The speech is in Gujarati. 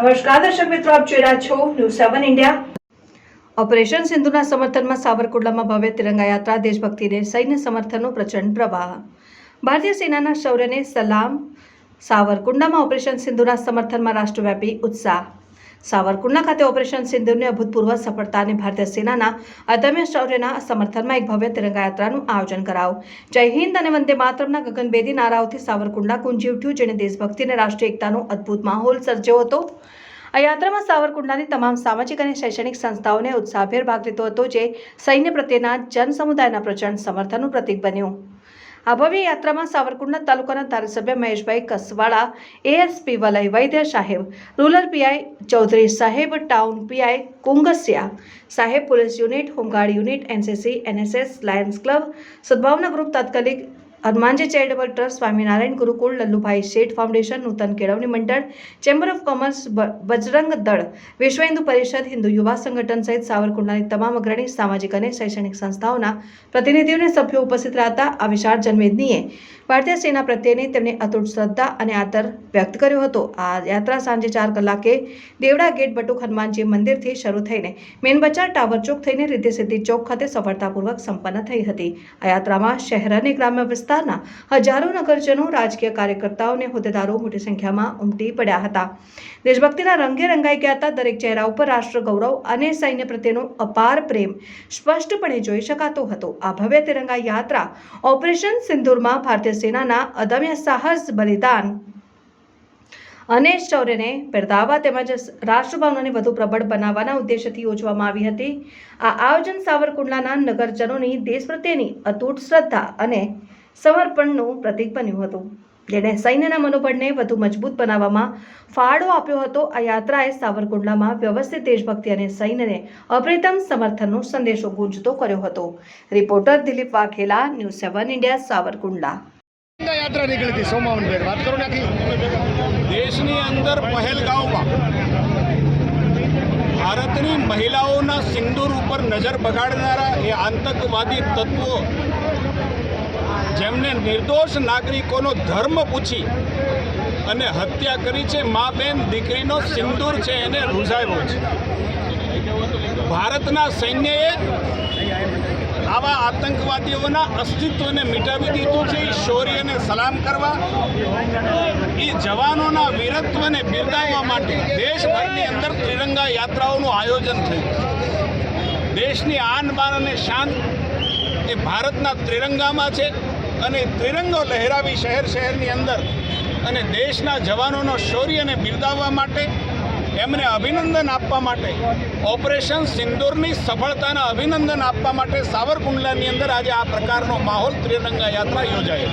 નમસ્કાર દર્શક મિત્રો, આપ જોઈ રહ્યા છો ન્યૂઝ 7 ઇન્ડિયા। ઓપરેશન સિંધુના સમર્થનમાં સાવરકુંડલામાં ભવ્ય તિરંગા યાત્રા, દેશભક્તિને સૈન્ય સમર્થનનો પ્રચંડ પ્રવાહ। ભારતીય સેનાના શૌર્યને સલામ। સાવરકુંડલામાં ઓપરેશન સિંધુના સમર્થનમાં રાષ્ટ્રવ્યાપી ઉત્સાહ। સાવરકુંડલા ખાતે ઓપરેશન સિંધુની અભૂતપૂર્વ સફળતા અને ભારતીય સેનાના અદમ્ય શૌર્યના સમર્થનમાં એક ભવ્ય તિરંગા યાત્રાનું આયોજન કરાયું। જય હિન્દ અને વંદે માતરમના ગગનભેદી નારાઓથી સાવરકુંડલા ગુંજી ઉઠ્યું, જેણે દેશભક્તિ અને રાષ્ટ્રીય એકતાનો અદ્ભુત માહોલ સર્જ્યો હતો। આ યાત્રામાં સાવરકુંડલાની તમામ સામાજિક અને શૈક્ષણિક સંસ્થાઓને ઉત્સાહભેર ભાગ લીધો હતો, જે સૈન્ય પ્રત્યેના જનસમુદાયના પ્રચંડ સમર્થનનું પ્રતીક બન્યું। આ ભવ્ય યાત્રામાં સાવરકુંડલા તાલુકાના ધારાસભ્ય મહેશભાઈ કસવાળા, એએસપી વલય વૈદ્ય સાહેબ, રૂરલ પીઆઈ ચૌધરી સાહેબ, ટાઉન પીઆઈ કુંગસિયા સાહેબ, police unit, home guard unit, NCC, NSS, lions club, Sadbhavna group, તાત્કાલિક Hanumanji charitable trust, Swaminarayan Gurukul, Lallubhai Sheth foundation, નૂતન કેળવણી મંડળ, ચેમ્બર ઓફ કોમર્સ, બજરંગ દળ, વિશ્વ હિન્દુ પરિષદ, હિન્દુ યુવા સંગઠન સહિત સાવરકુંડલાની તમામ અગ્રણી સામાજિક અને શૈક્ષણિક સંસ્થાઓના પ્રતિનિધિઓ અને સભ્યો ઉપસ્થિત રહ્યા હતા। આ વિશાળ જનમેદનીએ ભારતીય સેના પ્રત્યેની તેમની અતૂટ શ્રદ્ધા અને આદર વ્યક્ત કર્યો હતો। આ યાત્રા સાંજે 4 કલાકે દેવડા ગેટ બટુક હનુમાનજી મંદિરથી શરૂ થઈને મેન બજાર ટાવર ચોક થઈને રિદ્ધિ સિદ્ધિ ચોક ખાતે સફળતાપૂર્વક સંપન્ન થઈ હતી। આ યાત્રામાં શહેર અને ગ્રામ્ય વિસ્તારના હજારો નગરજનો, રાજકીય કાર્યકર્તાઓ અને હોદ્દેદારો મોટી સંખ્યામાં ઉમટી પડ્યા હતા। દેશભક્તિના રંગે રંગાઈ ગયા હતા। દરેક ચહેરા ઉપર રાષ્ટ્ર ગૌરવ અને સૈન્ય પ્રત્યેનો અપાર પ્રેમ સ્પષ્ટપણે જોઈ શકાતો હતો। આ ભવ્ય તિરંગા યાત્રા ઓપરેશન સિંદૂરમાં ભારતીય સેનાના અદમ્ય સાહસ, બલિદાન અને શૌર્યને બિરદાવવા તેમજ રાષ્ટ્રભાવનાને વધુ પ્રબળ બનાવવાના ઉદ્દેશ્યથી યોજવામાં આવી હતી। આ આયોજન સાવરકુંડલાના નગરજનોની દેશ પ્રત્યેની અતૂટ શ્રદ્ધા અને સમર્પણનું પ્રતીક બન્યું હતું, જેણે સૈન્યના મનોબળને વધુ મજબૂત બનાવવામાં ફાળો આપ્યો હતો। આ યાત્રાએ સાવરકુંડલામાં વ્યવસ્થિત દેશભક્તિ અને સૈન્યને અપ્રતિમ સમર્થનનો સંદેશો ગુંજતો કર્યો હતો। Reporter Dilip Vaghela, news 7 India, Savarkundla. યાત્રા નીકળી હતી સોમાવનભાઈ, વાત કરો નાખી। દેશની અંદર પહેલગાંવમાં ભારતની મહિલાઓના સિંદૂર ઉપર નજર બગાડનારા એ આતંકવાદી તત્વો, જેમને નિર્દોષ નાગરિકોનો ધર્મ પૂછી અને હત્યા કરી છે, મા બેન દીકરીનો સિંદૂર છે એને રૂઝાવ્યો છે। ભારતના સૈન્યએ આવા આતંકવાદીઓના અસ્તિત્વને મિટાવી દીધું છે। શૌર્યને સલામ કરવા, એ જવાનોના વીરત્વને બિરદાવવા માટે દેશભરની અંદર ત્રિરંગા યાત્રાઓનું આયોજન થયું। દેશની આન બાન અને શાન એ ભારતના ત્રિરંગામાં છે અને ત્રિરંગો લહેરાવી શહેર શહેરની અંદર અને દેશના જવાનોનો શૌર્યને બિરદાવવા માટે, એમને અભિનંદન આપવા માટે, ઓપરેશન સિંદૂરની સફળતાના અભિનંદન આપવા માટે સાવરકુંડલાની અંદર આજે આ પ્રકારનો માહોલ ત્રિરંગા યાત્રા યોજાઈ।